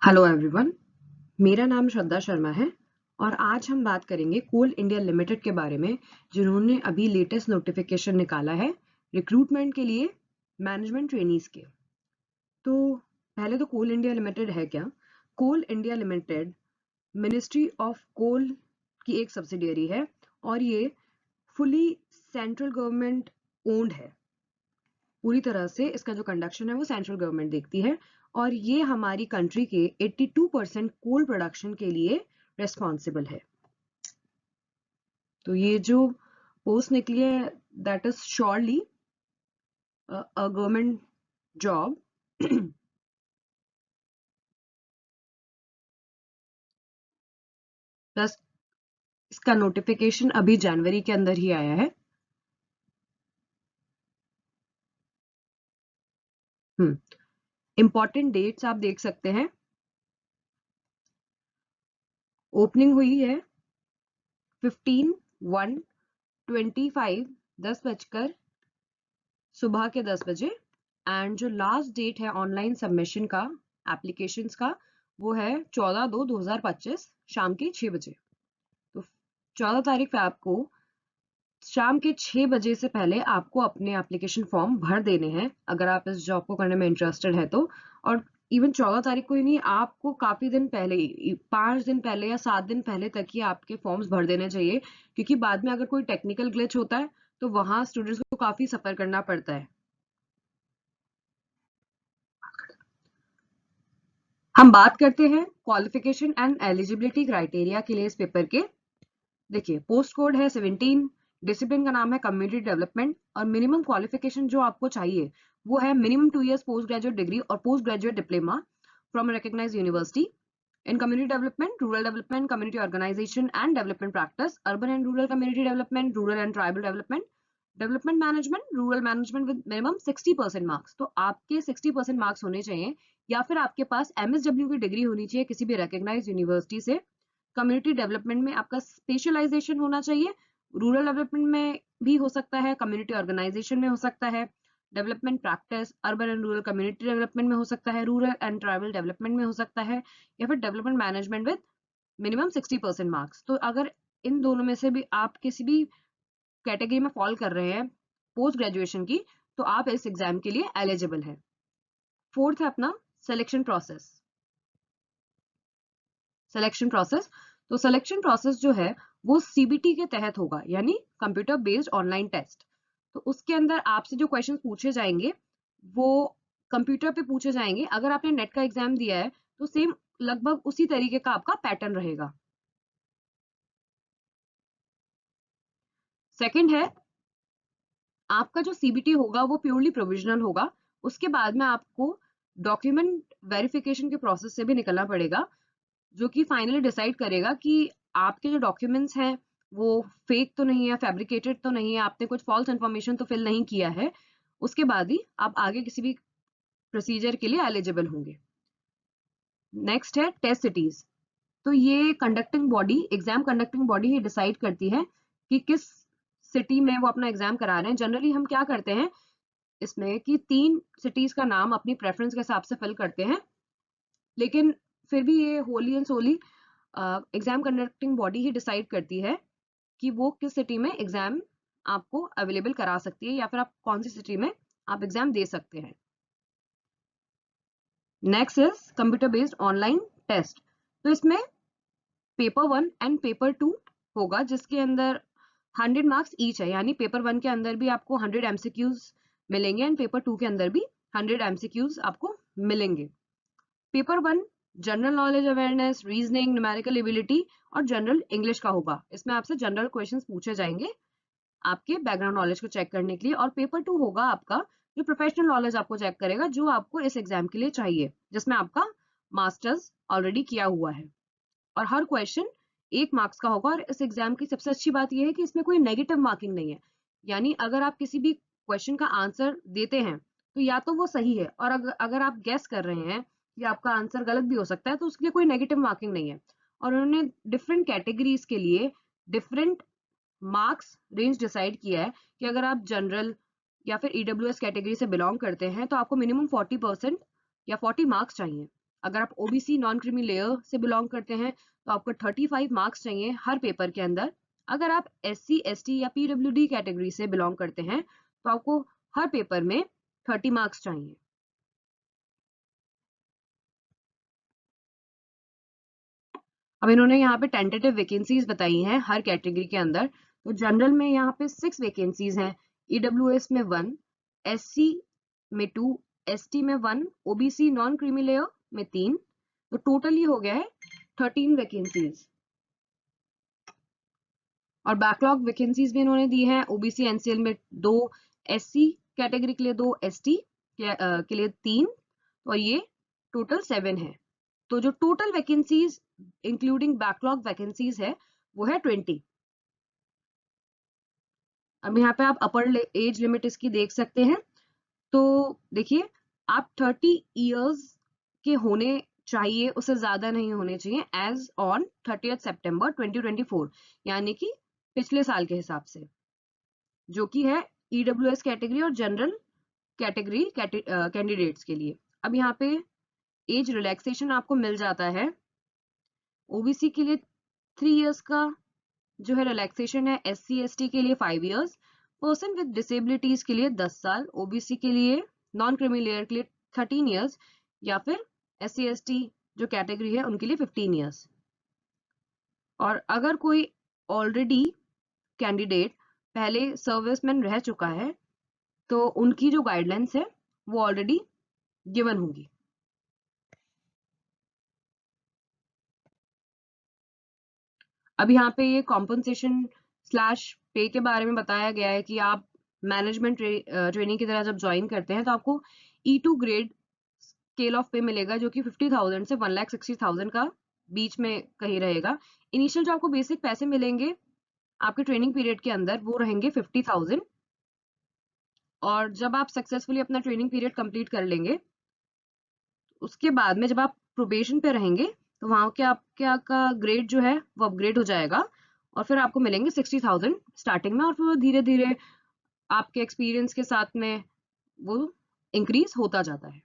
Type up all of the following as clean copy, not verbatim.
Hello everyone, मेरा नाम श्रद्धा शर्मा है और आज हम बात करेंगे कोल इंडिया लिमिटेड के बारे में, जिन्होंने अभी लेटेस्ट नोटिफिकेशन निकाला है रिक्रूटमेंट के लिए मैनेजमेंट ट्रेनीज के। तो पहले तो कोल इंडिया लिमिटेड है क्या? Coal India limited ministry of coal की एक सब्सिडियरी है और ये फुली सेंट्रल गवर्नमेंट ओन्ड है। पूरी तरह से इसका जो कंडक्शन है वो सेंट्रल गवर्नमेंट देखती है और ये हमारी कंट्री के 82% कोल प्रोडक्शन के लिए रेस्पॉन्सिबल है। तो ये जो पोस्ट निकली है that is surely a government job. Plus इसका नोटिफिकेशन अभी जनवरी के अंदर ही आया है। इंपॉर्टेंट डेट्स आप देख सकते हैं। ओपनिंग हुई है 15/1/25 10 बजकर सुबह के 10 बजे एंड जो लास्ट डेट है ऑनलाइन सबमिशन का एप्लीकेशंस का वो है 14/2/2025 शाम के 6 बजे। तो 14 तारीख पे आपको शाम के 6 बजे से पहले आपको अपने एप्लीकेशन फॉर्म भर देने हैं अगर आप इस जॉब को करने में इंटरेस्टेड है तो। और इवन 14 तारीख को ही नहीं, आपको काफी दिन पहले, 5 दिन पहले या 7 दिन पहले तक ही आपके फॉर्म्स भर देने चाहिए, क्योंकि बाद में अगर कोई टेक्निकल ग्लिच होता है तो वहां स्टूडेंट्स को काफी सफर करना पड़ता है। हम बात करते हैं क्वालिफिकेशन एंड एलिजिबिलिटी क्राइटेरिया के लिए इस पेपर के। देखिए, पोस्ट कोड है 17, डिसिप्लिन का नाम है कम्युनिटी डेवलपमेंट और मिनिमम क्वालिफिकेशन जो आपको चाहिए वो है minimum 2 years post graduate degree और post graduate diploma from recognised university in community development, rural development, community organisation and development practice, urban and rural community development, rural and tribal development, development management, rural management with minimum 60% marks. तो आपके 60% marks होने चाहिए या फिर आपके पास MSW की degree होनी चाहिए किसी भी रिकॉग्नाइज्ड यूनिवर्सिटी से। कम्युनिटी डेवलपमेंट में आपका स्पेशलाइजेशन होना चाहिए, रूरल डेवलपमेंट में भी हो सकता है, कम्युनिटी ऑर्गेनाइजेशन में हो सकता है, development practice urban and rural community development में हो सकता है, रूरल एंड ट्राइबल डेवलपमेंट में हो सकता है, या फिर development management with minimum 60% marks. तो अगर इन दोनों में से भी आप किसी भी कैटेगरी में फॉल कर रहे हैं पोस्ट ग्रेजुएशन की, तो आप इस एग्जाम के लिए एलिजिबल है। फोर्थ है अपना सिलेक्शन प्रोसेस। सिलेक्शन प्रोसेस, तो सिलेक्शन प्रोसेस जो है वो CBT के तहत होगा, यानी कंप्यूटर बेस्ड ऑनलाइन टेस्ट। तो उसके अंदर आपसे जो क्वेश्चन पूछे जाएंगे वो कंप्यूटर पे पूछे जाएंगे। अगर आपने नेट का एग्जाम दिया है तो सेम लगभग उसी तरीके का आपका पैटर्न रहेगा। सेकंड है, आपका जो CBT होगा वो प्योरली प्रोविजनल होगा। उसके बाद में आपको डॉक्यूमेंट वेरिफिकेशन के प्रोसेस से भी निकलना पड़ेगा, जो कि फाइनली डिसाइड करेगा कि आपके जो डॉक्यूमेंट्स हैं वो फेक तो नहीं है, फैब्रिकेटेड तो नहीं है, आपने कुछ फॉल्स इंफॉर्मेशन तो फिल नहीं किया है। उसके बाद ही आप आगे किसी भी प्रोसीजर के लिए एलिजिबल होंगे। नेक्स्ट है टेस्ट सिटीज। तो ये conducting body, exam conducting body ही डिसाइड करती है कि किस सिटी में वो अपना एग्जाम करा रहे हैं। जनरली हम क्या करते हैं इसमें कि 3 सिटीज का नाम अपनी प्रेफरेंस के हिसाब से फिल करते हैं, लेकिन फिर भी ये wholly and solely exam conducting body ही डिसाइड करती है कि वो किस सिटी में एग्जाम आपको अवेलेबल करा सकती है या फिर आप कौन सी सिटी में आप एग्जाम दे सकते हैं। Next is computer based online test. तो इसमें पेपर 1 एंड पेपर 2 होगा, जिसके अंदर 100 मार्क्स ईच है, यानी पेपर 1 के अंदर भी आपको 100 MCQs मिलेंगे एंड पेपर 2 के अंदर भी 100 MCQs आपको मिलेंगे। Paper 1 general knowledge awareness, reasoning, numerical ability और जनरल इंग्लिश का होगा। इसमें आपसे जनरल क्वेश्चंस पूछे जाएंगे आपके बैकग्राउंड नॉलेज को चेक करने के लिए। और पेपर 2 होगा आपका जो प्रोफेशनल नॉलेज आपको चेक करेगा, जो आपको इस एग्जाम के लिए चाहिए, जिसमें आपका मास्टर्स ऑलरेडी किया हुआ है। और हर क्वेश्चन 1 मार्क्स का होगा। और इस एग्जाम की सबसे अच्छी बात यह है कि इसमें कोई नेगेटिव मार्किंग नहीं है, यानी अगर आप किसी भी क्वेश्चन का आंसर देते हैं तो या तो वो सही है, और अगर आप गेस कर रहे हैं कि आपका आंसर गलत भी हो सकता है, तो उसके लिए कोई नेगेटिव मार्किंग नहीं है। और उन्होंने डिफरेंट कैटेगरीज के लिए डिफरेंट मार्क्स रेंज डिसाइड किया है कि अगर आप जनरल या फिर EWS कैटेगरी से बिलोंग करते हैं तो आपको मिनिमम 40% या 40 मार्क्स चाहिए। अगर आप ओबीसी नॉन क्रीमी लेयर से बिलोंग करते हैं तो आपको 35 मार्क्स चाहिए हर पेपर के अंदर। अगर आप एससी एसटी या पीडब्ल्यूडी कैटेगरी से बिलोंग करते हैं तो आपको हर पेपर में 30 मार्क्स चाहिए। अब इन्होंने यहाँ पे टेंटेटिव वैकेंसीज बताई हैं हर कैटेगरी के अंदर। तो जनरल में यहाँ पे 6 वैकेंसीज हैं, ईडब्ल्यूएस में 1, एससी में 2, एसटी में 1, ओबीसी नॉन क्रीमी लेयर में 3, तो टोटल ही हो गया है 13 वैकेंसीज। और बैकलॉग वैकेंसीज भी इन्होंने दी है, ओबीसी एनसीएल में 2, एससी कैटेगरी के लिए 2, एसटी के लिए 3, और ये टोटल 7 है। तो जो total vacancies including backlog vacancies है वो है 20। अब यहाँ पे आप अपर एज लिमिट इसकी देख सकते हैं। तो देखिए, आप 30 इयर्स के होने चाहिए, उससे ज्यादा नहीं होने चाहिए एज ऑन 30 सितंबर 2024, यानी कि पिछले साल के हिसाब से, जो कि है ईडब्ल्यूएस कैटेगरी और जनरल कैटेगरी कैंडिडेट्स के लिए। अब यहाँ पे एज रिलैक्सेशन आपको मिल जाता है। ओबीसी के लिए 3 इयर्स का जो है रिलैक्सेशन है, एससी एसटी के लिए 5 इयर्स, पर्सन विद डिसेबिलिटीज के लिए 10 साल, ओबीसी के लिए नॉन क्रीमी लेयर के लिए 13 इयर्स, या फिर एससी एसटी जो कैटेगरी है उनके लिए 15 इयर्स। और अगर कोई ऑलरेडी कैंडिडेट पहले सर्विसमैन रह चुका है तो उनकी जो गाइडलाइंस है वो ऑलरेडी गिवन होगी। अब यहाँ पे ये कॉम्पनसेशन स्लैश पे के बारे में बताया गया है कि आप मैनेजमेंट ट्रेनिंग की तरह जब ज्वाइन करते हैं तो आपको E2 ग्रेड स्केल ऑफ पे मिलेगा, जो कि 50,000 से 1,60,000 का बीच में कहीं रहेगा। इनिशियल जो आपको बेसिक पैसे मिलेंगे आपके ट्रेनिंग पीरियड के अंदर वो रहेंगे 50,000, और जब आप सक्सेसफुली अपना ट्रेनिंग पीरियड कंप्लीट कर लेंगे उसके बाद में जब आप प्रोबेशन पे रहेंगे तो वहां के आपके का ग्रेड जो है वो अपग्रेड हो जाएगा, और फिर आपको मिलेंगे 60,000 स्टार्टिंग में, और फिर वो धीरे धीरे आपके एक्सपीरियंस के साथ में वो इंक्रीज होता जाता है।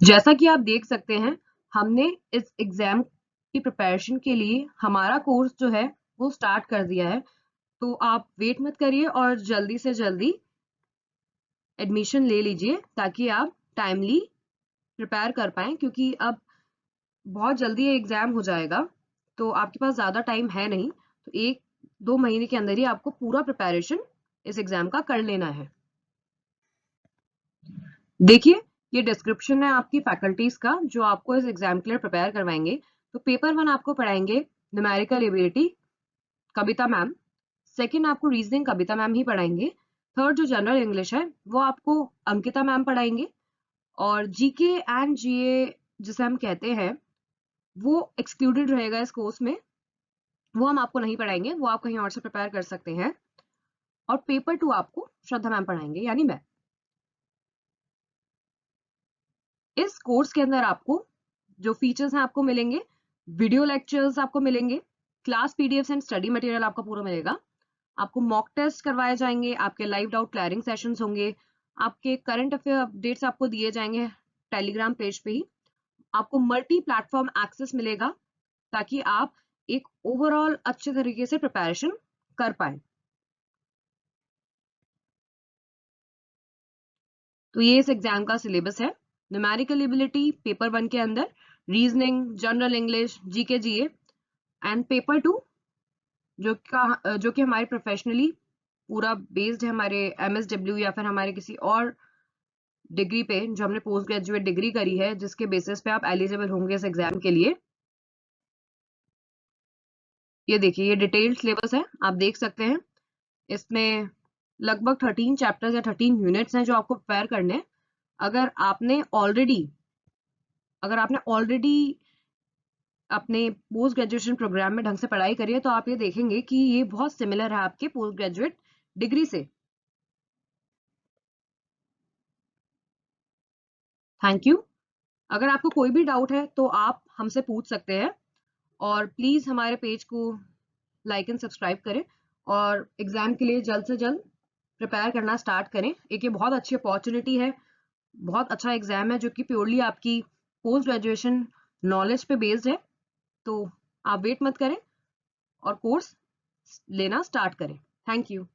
जैसा कि आप देख सकते हैं, हमने इस एग्जाम की प्रिपरेशन के लिए हमारा कोर्स जो है वो स्टार्ट कर दिया है। तो आप वेट मत करिए और जल्दी से जल्दी एडमिशन ले लीजिए ताकि आप टाइमली प्रिपेयर कर पाएं, क्योंकि अब बहुत जल्दी ये एग्जाम हो जाएगा, तो आपके पास ज्यादा टाइम है नहीं। तो 1-2 महीने के अंदर ही आपको पूरा प्रिपरेशन इस एग्जाम का कर लेना है। देखिए, ये डिस्क्रिप्शन है आपकी फैकल्टीज का जो आपको इस एग्जाम के लिए प्रिपेयर करवाएंगे। तो पेपर 1 आपको पढ़ाएंगे न्यूमेरिकल एबिलिटी, कविता मैम। सेकंड आपको रीजनिंग कविता मैम ही पढ़ाएंगे। थर्ड जो जनरल इंग्लिश है वो आपको अंकिता मैम पढ़ाएंगे। और जीके एंड जीए जिसे हम कहते हैं वो एक्सक्लूडेड रहेगा इस कोर्स में, वो हम आपको नहीं पढ़ाएंगे, वो आप कहीं और से प्रिपेयर कर सकते हैं। और पेपर 2 आपको श्रद्धा मैम पढ़ाएंगे, यानी मैं। इस कोर्स के अंदर आपको जो फीचर्स हैं आपको मिलेंगे, वीडियो लेक्चर्स आपको मिलेंगे, class PDF and study material आपको पूरा मिलेगा, आपको मॉक टेस्ट करवाए जाएंगे, आपके लाइव डाउट क्लियरिंग सेशंस होंगे, आपके करंट अफेयर अपडेट्स आपको दिए जाएंगे टेलीग्राम पेज पे ही, आपको मल्टी प्लेटफॉर्म एक्सेस मिलेगा ताकि आप एक ओवरऑल अच्छे तरीके से प्रिपरेशन कर पाए। तो ये इस एग्जाम का सिलेबस है। न्यूमेरिकल एबिलिटी पेपर 1 के अंदर, reasoning, general English, GK GA, and paper 2 जो कि हमारे प्रोफेशनली पूरा बेस्ड है हमारे एमएसडब्ल्यू या फिर हमारे किसी और डिग्री पे जो हमने पोस्ट ग्रेजुएट डिग्री करी है, जिसके बेसिस पे आप एलिजिबल होंगे इस एग्जाम के लिए। ये देखिए, ये डिटेल्ड सिलेबस है, आप देख सकते हैं। इसमें लगभग 13 चैप्टर्स या 13 यूनिट्स हैं जो आपको प्रिपेयर करने हैं। अगर आपने ऑलरेडी अपने पोस्ट ग्रेजुएशन प्रोग्राम में ढंग से पढ़ाई करी है तो आप ये देखेंगे कि ये बहुत सिमिलर है आपके पोस्ट ग्रेजुएट डिग्री से। Thank you. अगर आपको कोई भी डाउट है तो आप हमसे पूछ सकते हैं, और प्लीज हमारे पेज को लाइक एंड सब्सक्राइब करें और एग्जाम के लिए जल्द से जल्द प्रिपेयर करना स्टार्ट करें। एक ये बहुत अच्छी अपॉर्चुनिटी है बहुत अच्छा एग्जाम है जो कि प्योरली आपकी पोस्ट ग्रेजुएशन नॉलेज पे बेस्ड है। तो आप वेट मत करें और कोर्स लेना स्टार्ट करें। Thank you.